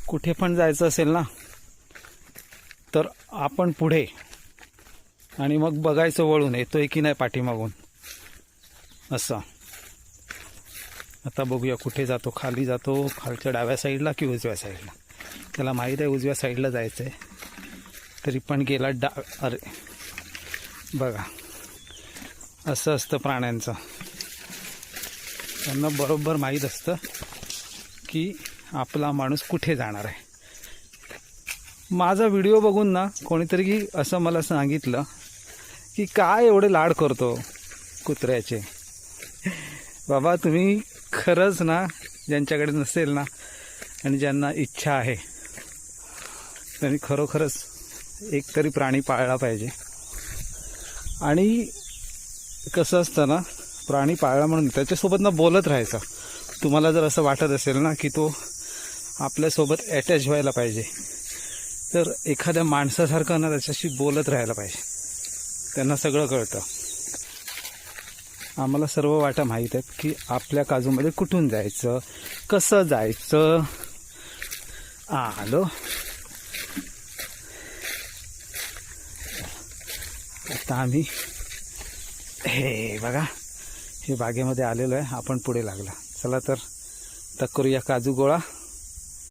कुठे पण जायचं असेल ना तर आपण पुढे आणि मग बघायचं वळून येतोय की नाही पाठीमागून असं. आता बघूया कुठे जातो. खाली जातो, खालच्या डाव्या साईडला की उजव्या साईडला. त्याला माहीत आहे उजव्या साईडला जायचं आहे, तरी पण गेला अरे बघा, असं असतं प्राण्यांचं. त्यांना बरोबर माहीत असतं की आपला माणूस कुठे जाणार आहे. माझा व्हिडिओ बघून ना कोणीतरी असं मला सांगितलं की काय एवढे लाड करतो कुत्र्याचे. बाबा तुम्ही खरंच ना, ज्यांच्याकडे नसेल ना आणि ज्यांना इच्छा आहे त्यांनी खरोखरच एक तरी प्राणी पाळला पाहिजे. आणि कसं असतं ना, प्राणी पाळला म्हणून त्याच्यासोबत ना बोलत राहायचं. तुम्हाला जर असं वाटत असेल ना की तो आपल्यासोबत अटॅच व्हायला पाहिजे, तर एखाद्या माणसासारखं ना त्याच्याशी बोलत राहायला पाहिजे. त्यांना सगळं कळतं. आम्हाला सर्व वाटा माहीत आहेत की आपल्या काजूमध्ये कुठून जायचं, कसं जायचं. आलो. आता आम्ही हे बघा, हे बागेमध्ये आलेलो आहे. आपण पुढे लागला. चला तर करूया काजू गोळा.